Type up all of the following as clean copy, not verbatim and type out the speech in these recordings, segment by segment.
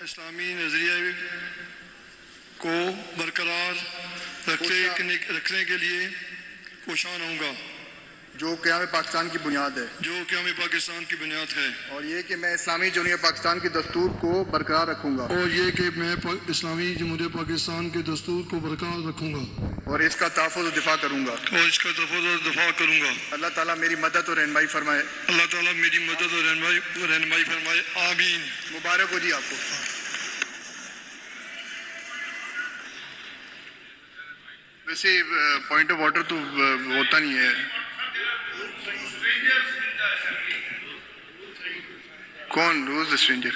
इस्लामी नज़रिए को बरकरार रखने के लिए कोशां रहूँगा, जो क़याम पाकिस्तान की बुनियाद है, और ये कि मैं इस्लामी जमहूरियत पाकिस्तान के दस्तूर को बरकरार रखूँगा, इस्लामी जमहूरियत पाकिस्तान के दस्तूर को बरकरार रखूँगा और इसका तहफ़्फ़ुज़ और दिफा करूँगा। अल्लाह ताला मेरी मदद और रहनुमाई फरमाए। आमीन। मुबारक हो जी आपको। वैसे पॉइंट ऑफ ऑर्डर तो होता नहीं है। कौन रोज स्ट्रेंजर?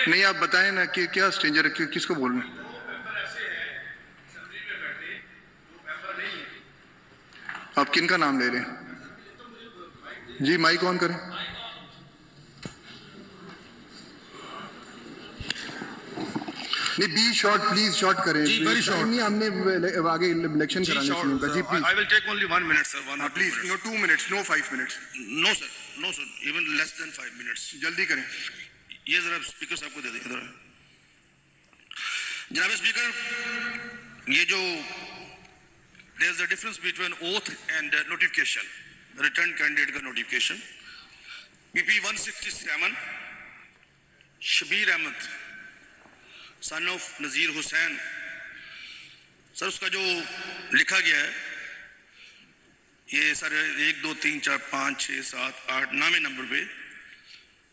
नहीं, आप बताएं ना कि क्या स्ट्रेंजर किसको बोल रहे हैं? आप किन का नाम ले रहे हैं? जी माइक ऑन करें। नहीं, बी शॉर्ट प्लीज, शॉर्ट करें। जी, वेरी शॉर्ट। नहीं, हमने आगे इलेक्शन कराने जी, please. I will take only 1 minute, sir. Please, no 2 minutes, no 5 minutes। No, sir. No, sir. Even less than 5 minutes. जल्दी करें। ये जरा स्पीकर साहब को दे दें इधर। जनाब स्पीकर, ये जो there is a difference between oath and notification, return candidate का notification। BP 167 Shabir Ahmed son of Nazir Hussain, sir उसका जो लिखा गया है ये सर 1 2 3 4 5 6 7 8 9वें नंबर पे,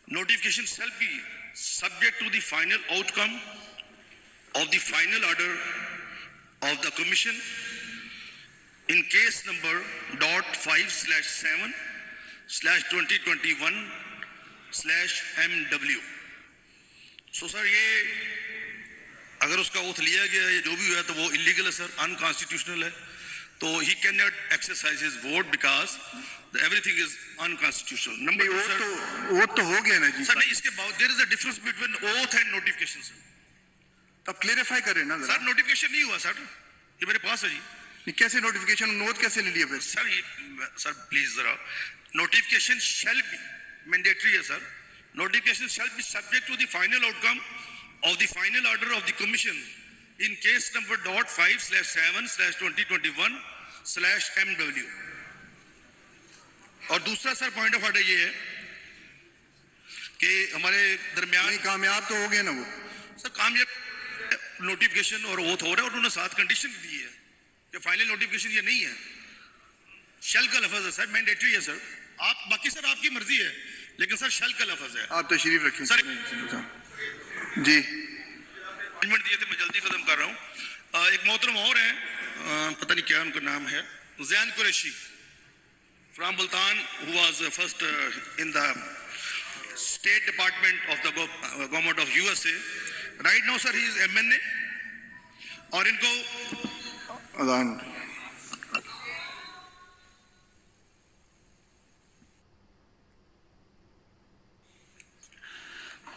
notification shall be subject to the final outcome of the final order of the commission in case number .5/7/2021/MW। So sir ये अगर उसका ओथ लिया गया है, जो भी हुआ तो वो इलीगल है सर, अनकॉन्स्टिट्यूशनल है, तो he can not exercise his vote because everything is unconstitutional. Number oath तो हो गया ना जी सर। नहीं, इसके बाद there is a difference between oath and notification sir. तब क्लेरिफाई करें ना सर। नोटिफिकेशन नहीं हुआ सर, ये मेरे पास है जी। कैसे नोटिफिकेशन, नोट कैसे ले लिया फिर? सर प्लीज जरा, नोटिफिकेशन शैल बी मैंडेटरी है sir. Notification shall be subject to the final outcome of the final order of the commission in case number .5/7/2021/MW। और दूसरा सर पॉइंट ऑफ ऑर्डर ये है कि हमारे दरमियान कामयाब तो हो गए ना वो सर, कामयाब नोटिफिकेशन और ओथ हो रहा है, और उन्होंने 7 कंडीशन दी है कि फाइनल नोटिफिकेशन ये नहीं है, शल का लफ्ज है सर, मैंडेटरी है सर। आप बाकी सर आपकी मर्जी है, लेकिन सर शल का लफ्ज है। आप तशरीफ रखें सर जी। जजमेंट दिए थे, मैं जल्दी खत्म कर रहा हूँ। एक मोहतरम और हैं, पता नहीं क्या उनका नाम है, Zain Qureshi from Multan, who was first in the state department of the government of USA। Right now sir he is MNA, और इनको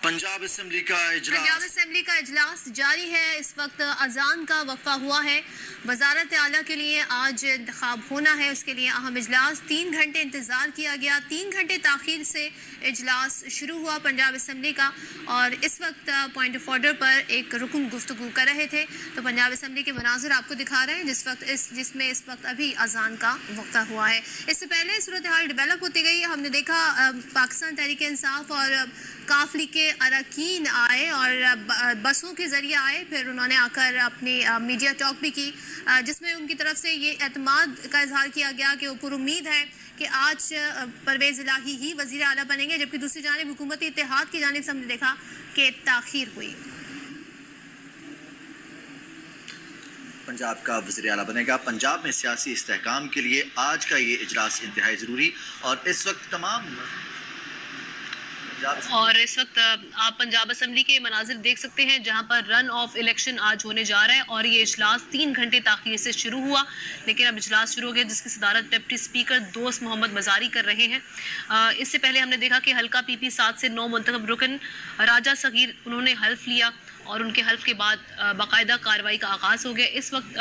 पंजाब असेंबली का इजलास जारी है। इस वक्त अजान का वक्फा हुआ है। वजारत आला के लिए आज इंतखाब होना है, उसके लिए अहम इजलास 3 घंटे इंतज़ार किया गया। 3 घंटे ताख़ीर से इजलास शुरू हुआ पंजाब असेंबली का, और इस वक्त पॉइंट ऑफ ऑर्डर पर एक रुकन गुफ्तगू कर रहे थे। तो पंजाब असेंबली के मनाज़िर आपको दिखा रहे हैं जिसमें इस वक्त अभी अजान का वक्फा हुआ है। इससे पहले सूरत हाल डेवलप होती गई। हमने देखा पाकिस्तान तहरीक इंसाफ और काफली के अरकान आए और बसों के ज़रिए आए, फिर उन्होंने आकर अपनी मीडिया टॉक भी की, जिसमें उनकी तरफ से ये एतमाद का इजहार किया गया कि वो पुरुम्मीद है कि आज परवेज़ इलाही ही वज़ीर आला बनेंगे, जबकि दूसरी जानिब हुकूमती इत्तेहाद की जानिब से हमने देखा कि ताख़ीर हुई। पंजाब का वज़ीर आला बनेगा। पंजाब में सियासी इस्तेहकाम के लिए आज का ये इजलास इंतहाई ज़रूरी, और इस वक्त आप पंजाब असेंबली के मनाजिर देख सकते हैं, जहां पर रन ऑफ इलेक्शन आज होने जा रहा है, और ये इजलास 3 घंटे ताख़ीर से शुरू हुआ, लेकिन अब इजलास शुरू हो गया, जिसकी सदारत डिप्टी स्पीकर दोस्त मोहम्मद मजारी कर रहे हैं। इससे पहले हमने देखा कि हल्का PP 7 से 9 मुंतखब रुकन राजा सगीर उन्होंने हल्फ लिया, और उनके हल्फ के बाद बाकायदा कार्रवाई का आगाज़ हो गया। इस वक्त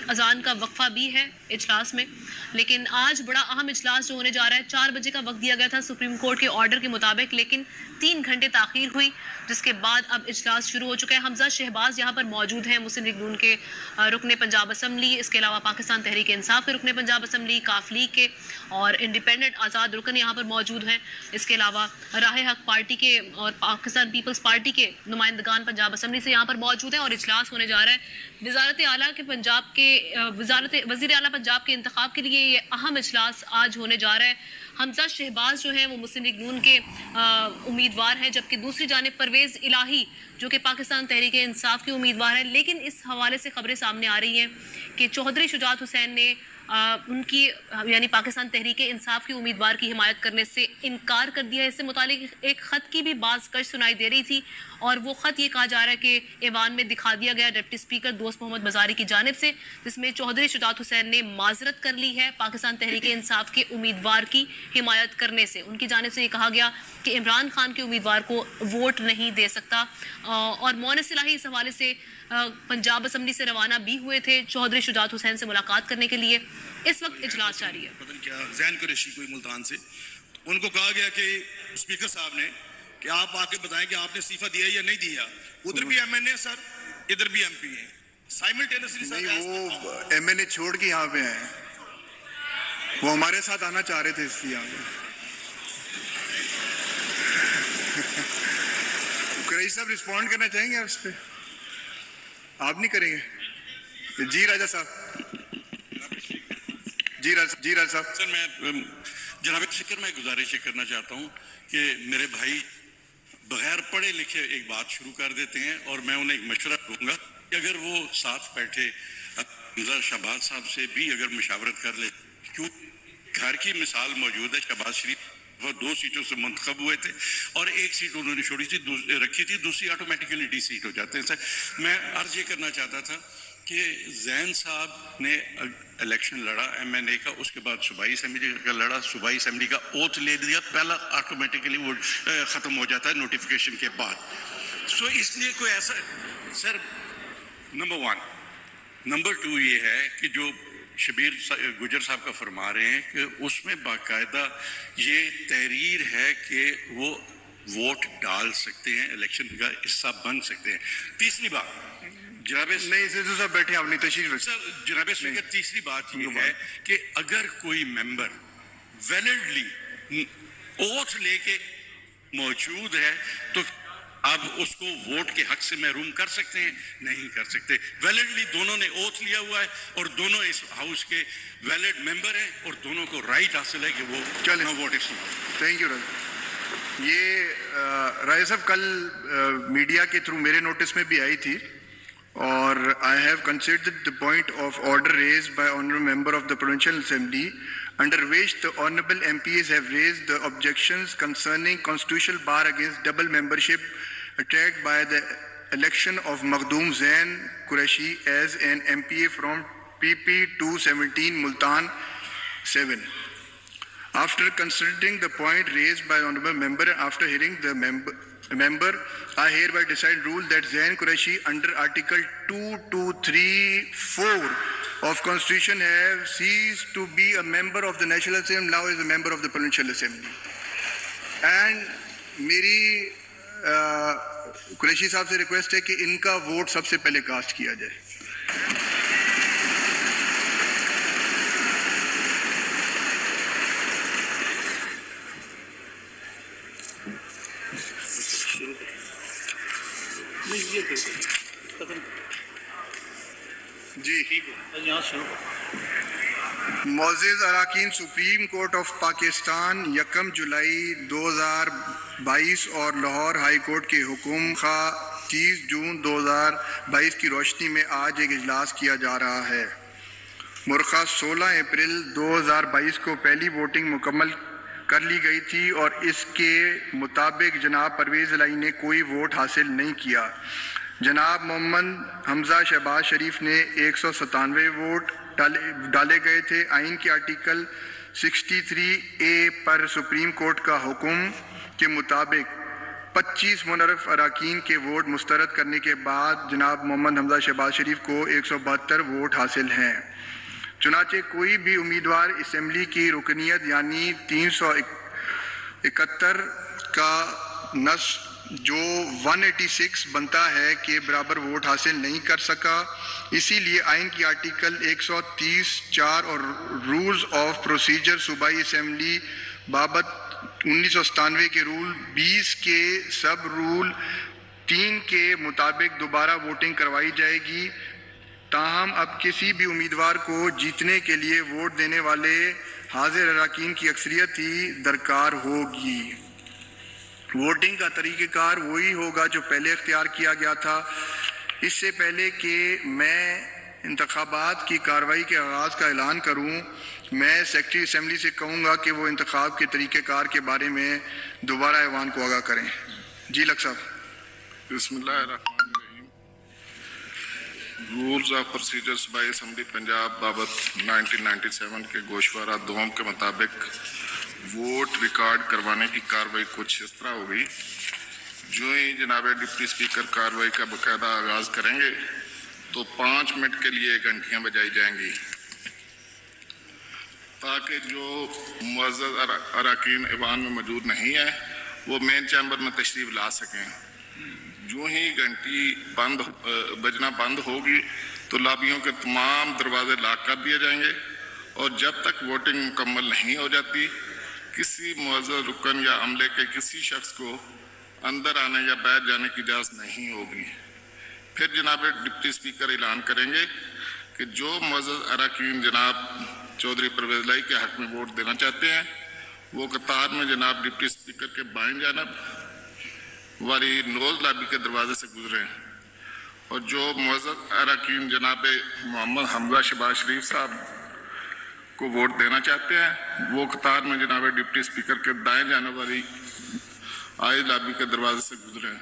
अजान का वक्फा भी है इजलास में, लेकिन आज बड़ा अहम इजलास जो होने जा रहा है, 4 बजे का वक्त दिया गया था सुप्रीम कोर्ट के ऑर्डर के मुताबिक, लेकिन 3 घंटे ताख़ीर हुई, जिसके बाद अब इजलास शुरू हो चुका है। हमजा शहबाज यहाँ पर मौजूद हैं, मुस्लिम लीग नून के रुकने पंजाब असम्बली, इसके अलावा पाकिस्तान तहरीक इंसाफ के रुकने पंजाब असम्बली, काफ लीग के और इंडिपेंडेंट आज़ाद रुकन यहाँ पर मौजूद हैं। इसके अलावा राह हक पार्टी के और पाकिस्तान पीपल्स पार्टी के नुमाइंदगान पंजाब असम्बली से यहाँ पर मौजूद हैं और इजलास होने जा रहा है। वज़ारत आला के पंजाब के वज़ीर आला पंजाब के इंतखाब के लिए ये अहम इजलास आज होने जा रहा है। हमजा शहबाज जो हैं वो मुस्लिम लीग नून के उम्मीदवार हैं, जबकि दूसरी जानिब परवेज़ इलाही जो कि पाकिस्तान तहरीक इंसाफ के उम्मीदवार हैं। लेकिन इस हवाले से खबरें सामने आ रही हैं कि चौधरी शुजात हुसैन ने उनकी यानी पाकिस्तान तहरीक इंसाफ के उम्मीदवार की हिमायत करने से इनकार कर दिया है। इससे मुतालिक एक ख़त की भी बाज़ कश सुनाई दे रही थी और वो ख़त ये कहा जा रहा है कि ऐवान में दिखा दिया गया डिप्टी स्पीकर दोस्त मोहम्मद मज़ारी की जानिब से, जिसमें चौधरी शुजात हुसैन ने माजरत कर ली है पाकिस्तान तहरीक इंसाफ के उम्मीदवार की हिमायत करने से। उनकी जानिब से ये कहा गया कि इमरान खान के उम्मीदवार को वोट नहीं दे सकता। और मोनिस इलाही इस हवाले से पंजाब असम्बली से रवाना भी हुए थे चौधरी शुजात हुसैन से मुलाकात करने के लिए। इस वक्त इजलास जारी है। पता नहीं क्या जैन कुरैशी कोई मुल्तान से, उनको कहा गया कि स्पीकर साहब ने कि आप आके बताएं कि आपने इस्तीफा दिया या नहीं दिया। उधर भी एमएनए सर, इधर भी एमपी है साइमल्टेनियसली सर। वो एमएनए छोड़ के यहाँ पे आए, वो हमारे साथ आना चाह रहे थे इसलिए यहाँ पे। कुरैशी साहब रिस्पॉन्ड करना चाहेंगे आप इस पे? आप नहीं करेंगे? जी राजा साहब। जी राजा साहब। सर मैं जनाब स्पीकर मैं गुजारिश करना चाहता हूँ कि मेरे भाई बगैर पढ़े लिखे एक बात शुरू कर देते हैं और मैं उन्हें एक मशवरा दूंगा कि अगर वो साथ बैठे हमजा शहबाज साहब से भी अगर मुशावरत कर ले, क्यों घर की मिसाल मौजूद है। शहबाज शरीफ वो 2 सीटों से मुंतखब हुए थे और 1 सीट उन्होंने छोड़ी थी रखी थी, दूसरी ऑटोमेटिकली डी सीट हो जाते हैं। सर मैं अर्ज ये करना चाहता था कि जैन साहब ने इलेक्शन लड़ा एमएनए का, उसके बाद सूबाई असेंबली का लड़ा, सूबाई असेंबली का ओथ ले लिया, पहला ऑटोमेटिकली वो ख़त्म हो जाता है नोटिफिकेशन के बाद। सो इसलिए कोई ऐसा सर नंबर 1 नंबर 2 ये है कि जो शबीर गुजर साहब का फरमा रहे हैं कि उसमें बाकायदा ये तहरीर है कि वो वोट डाल सकते हैं, इलेक्शन का हिस्सा बन सकते हैं। तीसरी बात जनाब नहीं सिद्धू साहब बैठे, आपने तशरीफ रखी। सर जनाब स्पीकर तीसरी बात ये है कि अगर कोई मेंबर वैलिडली ओथ लेके मौजूद है तो अब उसको वोट के हक से महरूम कर सकते हैं? नहीं कर सकते। वैलिडली दोनों ने ओथ लिया हुआ है और दोनों इस हाउस के वैलिड मेंबर हैं और दोनों को राइट हासिल है कि वो चलें वोट। थैंक यू राजा। ये राय साहब कल मीडिया के थ्रू मेरे नोटिस में भी आई थी और I have considered the point of order raised bye honourable member of the provincial assembly under which the honorable MPs have raised the objections concerning constitutional bar against double membership attacked by the election of Makhdoom Zain Qureshi as an MPA from PP 217 Multan 7. After considering the point raised by honorable member and after hearing the member, I hereby decide rule that Zain Qureshi under Article 2234 of Constitution have ceased to be a member of the National Assembly, now is a member of the Provincial Assembly. And मेरी कुरैशी साहब से request है कि इनका vote सबसे पहले cast किया जाए। जी मोअज़्ज़िज़ अराकीन, सुप्रीम कोर्ट ऑफ पाकिस्तान 1 जुलाई 2022 और लाहौर हाई कोर्ट के हुक्म खा 30 जून 2022 की रोशनी में आज एक इजलास किया जा रहा है। मुरखा 16 अप्रैल 2022 को पहली वोटिंग मुकम्मल कर ली गई थी और इसके मुताबिक जनाब परवेज़ इलाही ने कोई वोट हासिल नहीं किया। जनाब मोहम्मद हमजा शहबाज शरीफ ने 197 वोट डाले गए थे। आइन के आर्टिकल 63A पर सुप्रीम कोर्ट का हुक्म के मुताबिक 25 मुनरफ अराकीन के वोट मुस्तरद करने के बाद जनाब मोहम्मद हमजा शहबाज शरीफ को 172 वोट हासिल हैं। चुनाचे कोई भी उम्मीदवार असम्बली की रुकनीत यानी 371 का नस जो 186 बनता है के बराबर वोट हासिल नहीं कर सका। इसीलिए आइन की आर्टिकल 130(4) और रूल्स ऑफ प्रोसीजर सूबाई असम्बली बाबत 1997 के रूल 20 के सब रूल 3 के मुताबिक दोबारा वोटिंग करवाई जाएगी। ताहम अब किसी भी उम्मीदवार को जीतने के लिए वोट देने वाले हाजिर अराकीन की अक्सरियत ही दरकार होगी। वोटिंग का तरीक़ेकार वही होगा जो पहले इख्तियार किया गया था। इससे पहले कि मैं इंतखाबात की कार्रवाई के आगाज़ का ऐलान करूं, मैं सेक्रेटरी असम्बली से कहूँगा कि वो इंतखाब के तरीक़ेकार के बारे में दोबारा ऐवान को आगाह करें। जी लक साहब। बिस्मिल्लाहिर्रहमानिर्रहीम। Rules of procedures by assembly Punjab बाबत 1997 के गोशवारा दोम के मुताबिक वोट रिकॉर्ड करवाने की कार्रवाई कुछ इस तरह होगी। जो ही जनाब डिप्टी स्पीकर कार्रवाई का बाकायदा आगाज़ करेंगे तो 5 मिनट के लिए घंटियाँ बजाई जाएंगी ताकि जो मुअज़्ज़ज़ अराकीन ऐवान में मौजूद नहीं है वो मेन चैम्बर में तशरीफ़ ला सकें। जो ही घंटी बजना बंद होगी तो लॉबियों के तमाम दरवाजे लॉक कर दिए जाएंगे और जब तक वोटिंग मुकम्मल नहीं हो जाती किसी मुअज़्ज़ज़ रुकन या अमले के किसी शख्स को अंदर आने या बाहर जाने की इजाज़त नहीं होगी। फिर जनाब डिप्टी स्पीकर ऐलान करेंगे कि जो मुअज़्ज़ज़ अराकीन जनाब चौधरी परवेज़ लाई के हक़ में वोट देना चाहते हैं वो कतार में जनाब डिप्टी स्पीकर के बाएं जानब वाली नोज़ लॉबी के दरवाजे से गुजरें और जो मुअज़्ज़ज़ अराकीन जनाब मोहम्मद हमजा शहबाज शरीफ साहब को वोट देना चाहते हैं वो कतार में जनाब डिप्टी स्पीकर के दाएं जानब वाली आई लॉबी के दरवाजे से गुजरें।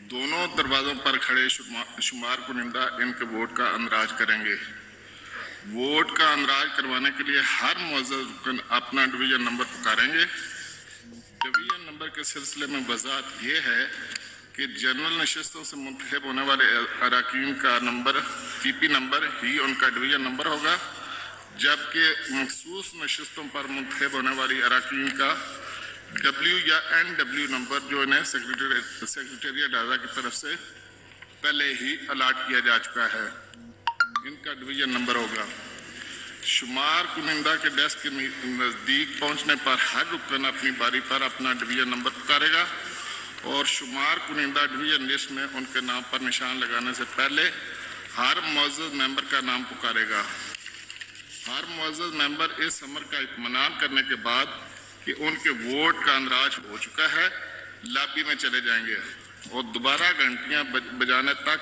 दोनों दरवाज़ों पर खड़े शुमार कुनिंदा इनके वोट का अंदराज करेंगे। वोट का अंदराज करवाने के लिए हर मुअज़्ज़ज़ रुकन अपना डिवीज़न नंबर पुकारेंगे। डिवीज़न नंबर के सिलसिले में वज़ाहत ये है कि जनरल नशिस्तों से मुंतखब होने वाले अराकीन का नंबर पीपी नंबर ही उनका डिवीज़न नंबर होगा, जबकि मखसूस नशिस्तों पर मुंतखब होने वाली अराकीन का डब्ल्यू या NW नंबर जो इन्हें सेक्रेटेरिएट आज़ा की तरफ से पहले ही अलाट किया जा चुका है इनका डिवीज़न नंबर होगा। शुमार कुनिंदा के डेस्क के नज़दीक पहुंचने पर हर रुकन अपनी बारी पर अपना डिवीज़न नंबर पुकारेगा और शुमार कुनिंदा डिवीज़न लिस्ट में उनके नाम पर निशान लगाने से पहले हर मुअज़्ज़ज़ मेंबर का नाम पुकारेगा। हर मुअज़्ज़ज़ मेंबर इस अमर का इत्मीनान करने के बाद कि उनके वोट का अंदराज हो चुका है लॉबी में चले जाएंगे और दोबारा घंटियां बजाने तक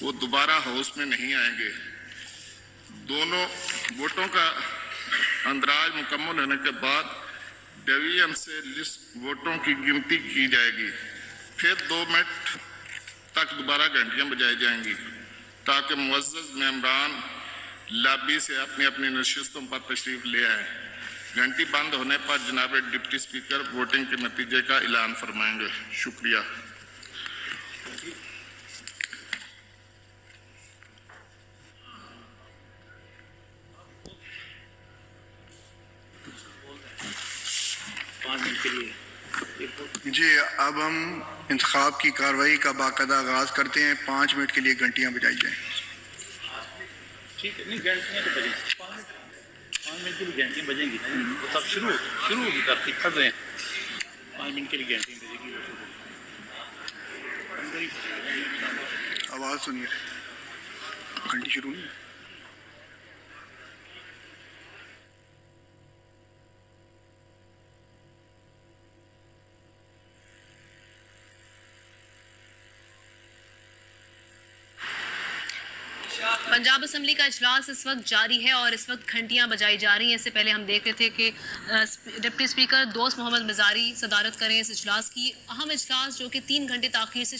वो दोबारा हाउस में नहीं आएंगे। दोनों वोटों का अंदराज मुकम्मल होने के बाद डिवीज़न से लिस्ट वोटों की गिनती की जाएगी। फिर 2 मिनट तक दोबारा घंटियां बजाई जाएंगी ताकि मुअज़्ज़ज़ मेंबरान लॉबी से अपनी अपनी नशिस्तों पर तशरीफ़ ले आए। घंटी बंद होने पर जनाब डिप्टी स्पीकर वोटिंग के नतीजे का ऐलान फरमाएंगे। शुक्रिया। जी अब हम इंतखाब की कार्रवाई का बाकायदा आगाज़ करते हैं। 5 मिनट के लिए घंटियां बजाई जाएं। ठीक है, नहीं घंटियां तो बजेंगी 5 मिनट के लिए घंटियां बजेंगी तो तब शुरू होगी तरतीब कर रहे हैं। 5 मिनट के लिए घंटियां बजेगी आवाज़ सुनिए, घंटी शुरू नहीं। पंजाब असम्बली का इजलास इस वक्त जारी है और इस वक्त घंटियां बजाई जा रही हैं। इससे पहले हम देख रहे थे कि डिप्टी स्पीकर दोस्त मोहम्मद मिजारी सदारत करें इस इजलास की। अहम इजलास जो कि 3 घंटे ताख़ीर से